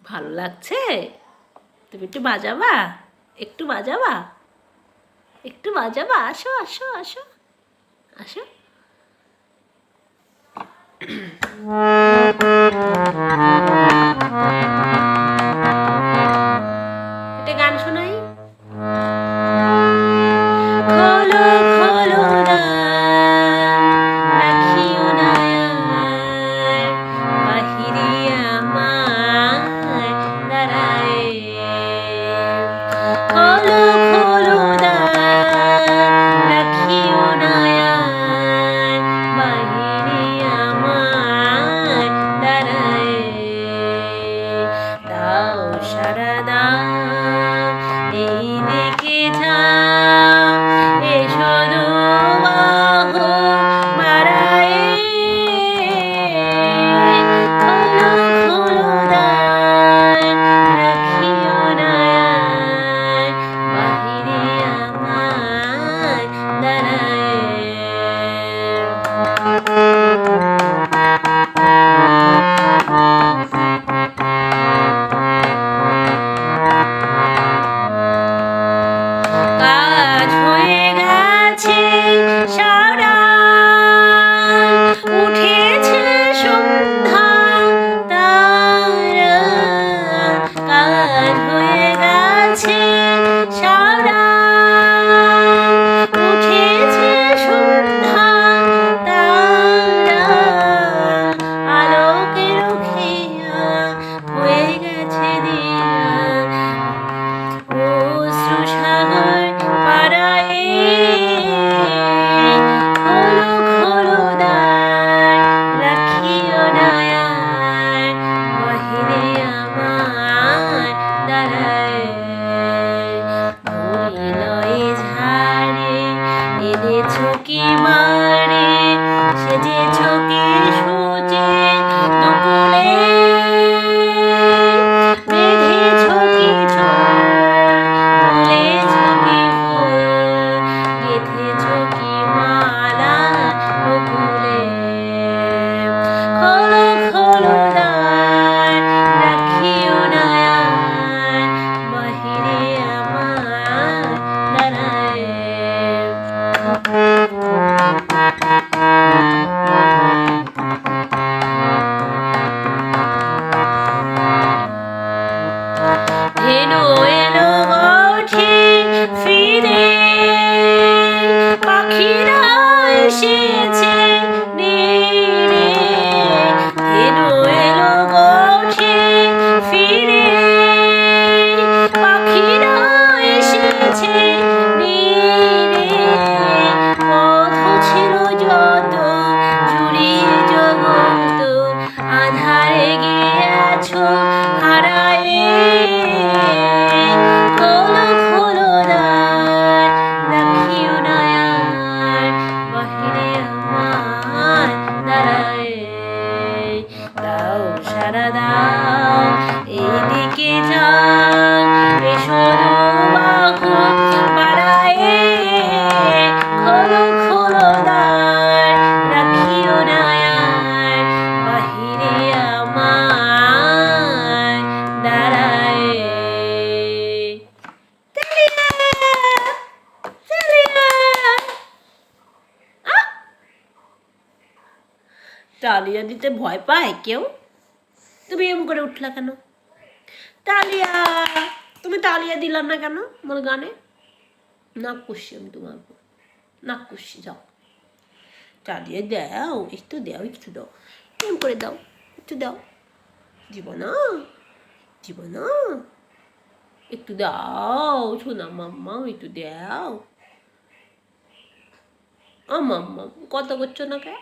ভালো লাগছে? তুমি একটু বাজাবা? একটু বাজাবা? একটু বাজাবা? আসো আসো আসো আসো। একটা গান শোনাই। খোলো খোলো রাখিও না বাহিরে আমায় দাঁড়ায়। খোলো খোলো রাখিও না বাহিরে আমায় দাঁড়ায়। দাও সারা দাও এই দিকে যাও, এসো দুবাহু বাড়ায়ে। খোলো খোলো দ্বার রাখিও না বাহিরে আমায় দাঁড়ায়ে। কাজ হয়ে গেছে সারা, উঠেছে সন্ধ্যা তারা। কাজ হয়ে গেছে সারা, উঠেছে সন্ধ্যা তারা। আলোকের খেয়া হয়ে গেছে দিয়া, অশ্রু সাগর পাড়ায়ে। খোলো খোলো দ্বার রাখিও না বাহিরে আমায় দাঁড়ায়। হরিলয়ে ঝাড়ে এনেছ কি মারে, সেজেছ কি সুচে দুকুলে। বেঁধেছ কি ঝোল, তুলেছ কি ফুল, গেঁথেছ কি মালা বকুলে। খোলো খোলো দ্বার রাখিও না বাহিরে আমায় দাঁড়ায়। ধেনু এলো ওঠে ফিরে, পাখিরা এসেছে নেড়ে। ধেনু এলো ওঠে ফিরে, পাখিরা এসেছে নেড়ে। পথ ছিল যত জুড়িয়ে জগত, আধারে গিয়েছ হারায়ে। খোলো খোলো দ্বার রাখিও না বাহিরে আমায় দাঁড়ায়। দাও সারা দাও এইদিকে যাও, এসো দুবাহু বাড়ায়ে। খোলো খোলো দ্বার রাখিও না বাহিরে আমায় দাঁড়ায়। তালিয়া তালিয়া। তালিয়া দিতে ভয় পায় কেউ? তুমি এরকম করে উঠলা কেন? তালিয়া, তুমি তালিয়া দিলাম না কেন আমার গানে? নাক কষি আমি তোমার উপর, নাক কষি। যাও তালিয়া দাও, একটু দাও, একটু দাও, এরকম করে দাও, একটু দাও। জীবনা জীবনা একটু দাও, শোনা মাম্মা একটু দাও। মাম্মা কথা করছো না কে?